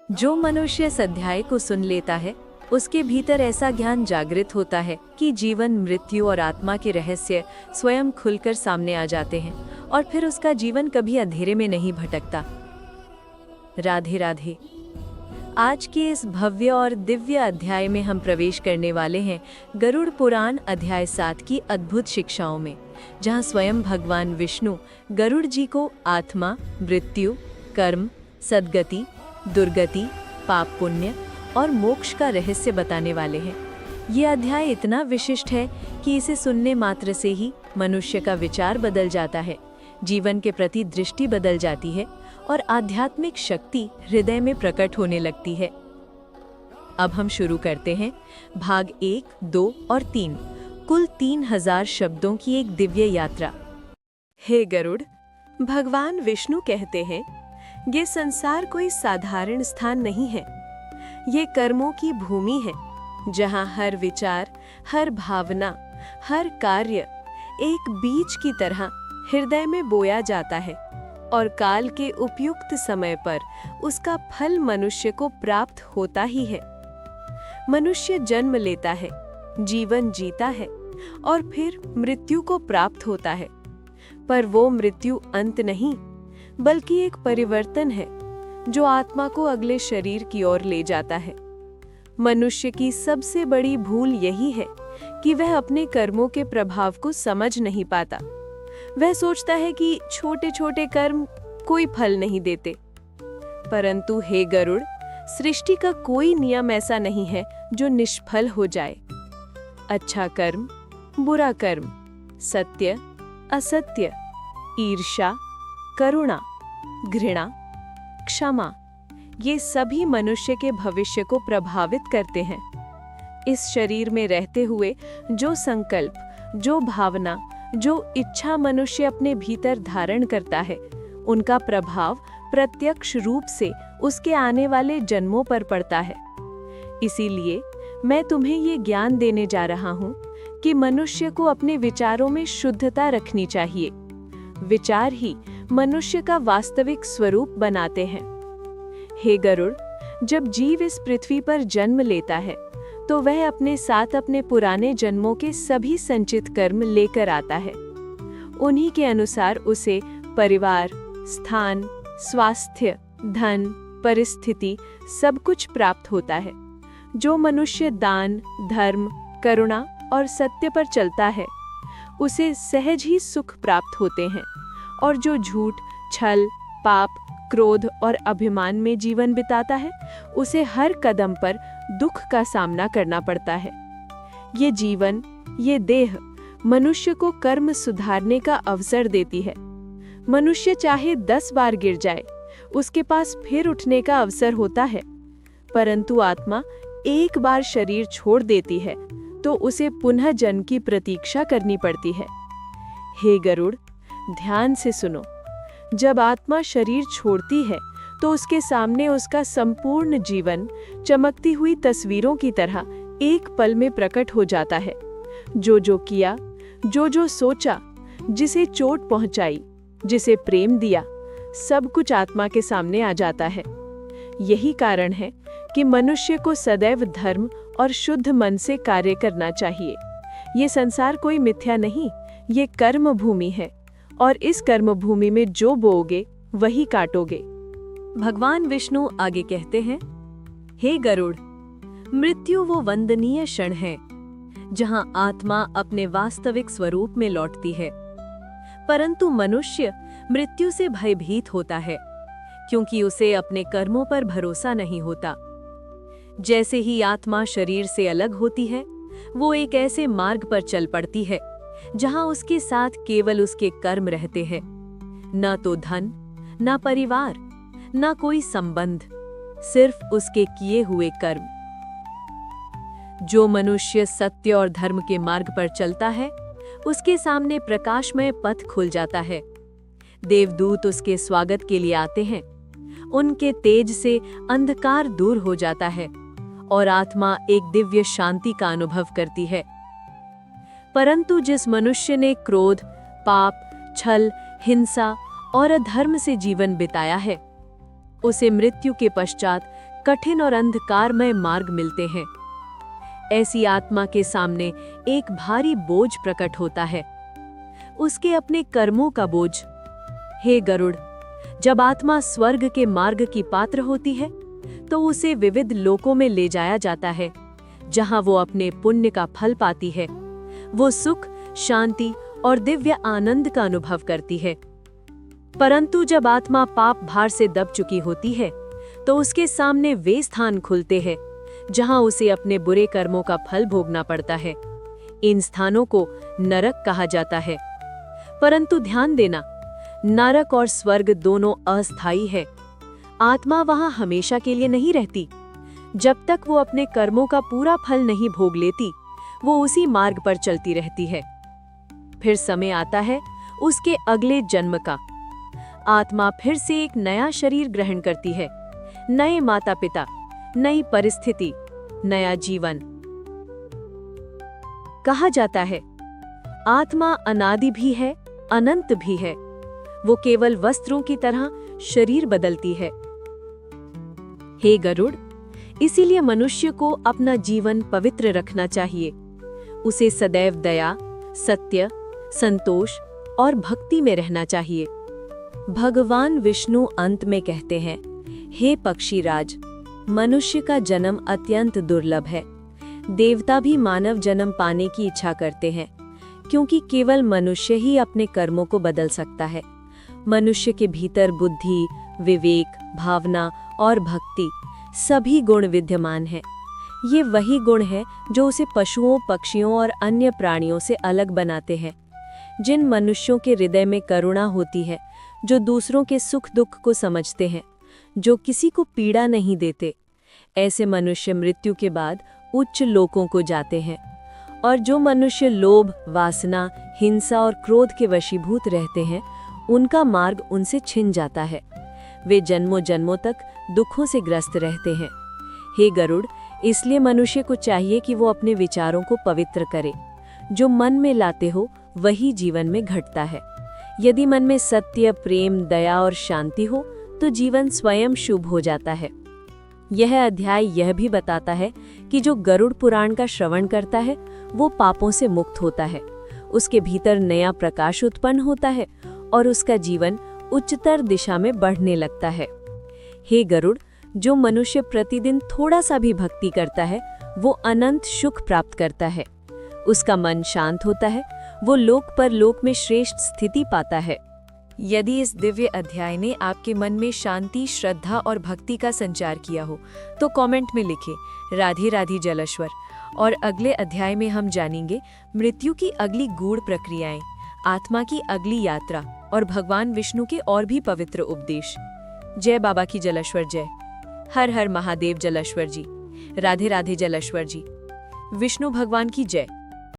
जो मनुष्य इस अध्याय को सुन लेता है उसके भीतर ऐसा ज्ञान जागृत होता है कि जीवन, मृत्यु और आत्मा के रहस्य स्वयं खुलकर सामने आ जाते हैं और फिर उसका जीवन कभी अंधेरे में नहीं भटकता। राधे राधे। आज के इस भव्य और दिव्य अध्याय में हम प्रवेश करने वाले हैं गरुड़ पुराण अध्याय 7 की अद्भुत शिक्षाओं में, जहां स्वयं भगवान विष्णु गरुड़ जी को आत्मा, मृत्यु, कर्म, सद्गति, दुर्गति, पाप पुण्य और मोक्ष का रहस्य बताने वाले हैं। ये अध्याय इतना विशिष्ट है कि इसे सुनने मात्र से ही मनुष्य का विचार बदल जाता है, जीवन के प्रति दृष्टि बदल जाती है और आध्यात्मिक शक्ति हृदय में प्रकट होने लगती है। अब हम शुरू करते हैं भाग 1, 2 और 3, कुल 3000 शब्दों की एक दिव्य यात्रा। हे गरुड़, भगवान विष्णु कहते हैं, ये संसार कोई साधारण स्थान नहीं है। ये कर्मों की भूमि है, जहाँ हर विचार, हर भावना, हर कार्य एक बीज की तरह हृदय में बोया जाता है और काल के उपयुक्त समय पर उसका फल मनुष्य को प्राप्त होता ही है। मनुष्य जन्म लेता है, जीवन जीता है और फिर मृत्यु को प्राप्त होता है, पर वो मृत्यु अंत नहीं, बल्कि एक परिवर्तन है जो आत्मा को अगले शरीर की ओर ले जाता है। मनुष्य की सबसे बड़ी भूल यही है कि वह अपने कर्मों के प्रभाव को समझ नहीं पाता। वह सोचता है कि छोटे छोटे कर्म कोई फल नहीं देते, परंतु हे गरुड़, सृष्टि का कोई नियम ऐसा नहीं है जो निष्फल हो जाए। अच्छा कर्म, बुरा कर्म, सत्य, असत्य, ईर्ष्या, करुणा, घृणा, क्षमा, ये सभी मनुष्य के भविष्य को प्रभावित करते हैं। इस शरीर में रहते हुए जो संकल्प, जो भावना, जो इच्छा मनुष्य अपने भीतर धारण करता है, उनका प्रभाव प्रत्यक्ष रूप से उसके आने वाले जन्मों पर पड़ता है। इसीलिए मैं तुम्हें ये ज्ञान देने जा रहा हूँ कि मनुष्य को अपने विचारों में शुद्धता रखनी चाहिए। विचार ही मनुष्य का वास्तविक स्वरूप बनाते हैं। हे गरुड़, जब जीव इस पृथ्वी पर जन्म लेता है तो वह अपने साथ अपने पुराने जन्मों के सभी संचित कर्म लेकर आता है। उन्हीं के अनुसार उसे परिवार, स्थान, स्वास्थ्य, धन, परिस्थिति सब कुछ प्राप्त होता है। जो मनुष्य दान, धर्म, करुणा और सत्य पर चलता है उसे सहज ही सुख प्राप्त होते हैं, और जो झूठ, छल, पाप, क्रोध और अभिमान में जीवन बिताता है उसे हर कदम पर दुख का सामना करना पड़ता है। ये जीवन, ये देह मनुष्य को कर्म सुधारने का अवसर देती है। मनुष्य चाहे 10 बार गिर जाए, उसके पास फिर उठने का अवसर होता है, परंतु आत्मा एक बार शरीर छोड़ देती है तो उसे पुनः जन्म की प्रतीक्षा करनी पड़ती है। हे गरुड़, ध्यान से सुनो। जब आत्मा शरीर छोड़ती है तो उसके सामने उसका संपूर्ण जीवन चमकती हुई तस्वीरों की तरह एक पल में प्रकट हो जाता है। जो जो किया, जो जो सोचा, जिसे चोट पहुंचाई, जिसे प्रेम दिया, सब कुछ आत्मा के सामने आ जाता है। यही कारण है कि मनुष्य को सदैव धर्म और शुद्ध मन से कार्य करना चाहिए। ये संसार कोई मिथ्या नहीं, ये कर्म भूमि है, और इस कर्म भूमि में जो बोओगे वही काटोगे। भगवान विष्णु आगे कहते हैं, हे गरुड़, मृत्यु वो वंदनीय क्षण है जहां आत्मा अपने वास्तविक स्वरूप में लौटती है, परंतु मनुष्य मृत्यु से भयभीत होता है क्योंकि उसे अपने कर्मों पर भरोसा नहीं होता। जैसे ही आत्मा शरीर से अलग होती है, वो एक ऐसे मार्ग पर चल पड़ती है जहां उसके साथ केवल उसके कर्म रहते हैं, न तो धन, न परिवार, न कोई संबंध, सिर्फ उसके किए हुए कर्म। जो मनुष्य सत्य और धर्म के मार्ग पर चलता है उसके सामने प्रकाशमय पथ खुल जाता है। देवदूत उसके स्वागत के लिए आते हैं, उनके तेज से अंधकार दूर हो जाता है और आत्मा एक दिव्य शांति का अनुभव करती है। परंतु जिस मनुष्य ने क्रोध, पाप, छल, हिंसा और अधर्म से जीवन बिताया है, उसे मृत्यु के पश्चात कठिन और अंधकारमय मार्ग मिलते हैं। ऐसी आत्मा के सामने एक भारी बोझ प्रकट होता है, उसके अपने कर्मों का बोझ। हे गरुड़, जब आत्मा स्वर्ग के मार्ग की पात्र होती है तो उसे विविध लोकों में ले जाया जाता है, जहां वो अपने पुण्य का फल पाती है। वो सुख, शांति और दिव्य आनंद का अनुभव करती है। परंतु जब आत्मा पाप भार से दब चुकी होती है तो उसके सामने वे स्थान खुलते हैं जहां उसे अपने बुरे कर्मों का फल भोगना पड़ता है। इन स्थानों को नरक कहा जाता है। परंतु ध्यान देना, नरक और स्वर्ग दोनों अस्थायी है। आत्मा वहां हमेशा के लिए नहीं रहती। जब तक वो अपने कर्मों का पूरा फल नहीं भोग लेती, वो उसी मार्ग पर चलती रहती है। फिर समय आता है उसके अगले जन्म का। आत्मा फिर से एक नया शरीर ग्रहण करती है, नए माता पिता, नई परिस्थिति, नया जीवन। कहा जाता है आत्मा अनादि भी है, अनंत भी है। वो केवल वस्त्रों की तरह शरीर बदलती है। हे गरुड़, इसीलिए मनुष्य को अपना जीवन पवित्र रखना चाहिए। उसे सदैव दया, सत्य, संतोष और भक्ति में रहना चाहिए। भगवान विष्णु अंत में कहते हैं, हे पक्षीराज, मनुष्य का जन्म अत्यंत दुर्लभ है। देवता भी मानव जन्म पाने की इच्छा करते हैं, क्योंकि केवल मनुष्य ही अपने कर्मों को बदल सकता है। मनुष्य के भीतर बुद्धि, विवेक, भावना और भक्ति सभी गुण विद्यमान हैं। ये वही गुण हैं जो उसे पशुओं, पक्षियों और अन्य प्राणियों से अलग बनाते हैं। जिन मनुष्यों के हृदय में करुणा होती है, जो दूसरों के सुख दुख को समझते हैं, जो किसी को पीड़ा नहीं देते, ऐसे मनुष्य मृत्यु के बाद उच्च लोकों को जाते हैं। और जो मनुष्य लोभ, वासना, हिंसा और क्रोध के वशीभूत रहते हैं, उनका मार्ग उनसे छिन जाता है। वे जन्मों जन्मों तक दुखों से ग्रस्त रहते हैं। हे गरुड़, इसलिए मनुष्य को चाहिए कि वो अपने विचारों को पवित्र करे। जो मन में लाते हो वही जीवन में घटता है। यदि मन में सत्य, प्रेम, दया और शांति हो तो जीवन स्वयं शुभ हो जाता है। यह अध्याय यह भी बताता है कि जो गरुड़ पुराण का श्रवण करता है वो पापों से मुक्त होता है। उसके भीतर नया प्रकाश उत्पन्न होता है और उसका जीवन उच्चतर दिशा में बढ़ने लगता है। हे गरुड़, जो मनुष्य प्रतिदिन थोड़ा सा भी भक्ति करता है वो अनंत सुख प्राप्त करता है। उसका मन शांत होता है, वो लोक परलोक में श्रेष्ठ स्थिति पाता है। यदि इस दिव्य अध्याय ने आपके मन में शांति, श्रद्धा और भक्ति का संचार किया हो तो कमेंट में लिखें राधे राधे जलेश्वर। और अगले अध्याय में हम जानेंगे मृत्यु की अगली गूढ़ प्रक्रियाएं, आत्मा की अगली यात्रा और भगवान विष्णु के और भी पवित्र उपदेश। जय बाबा की जलेश्वर जय। हर हर महादेव जलेश्वर जी। राधे राधे जलेश्वर जी। विष्णु भगवान की जय।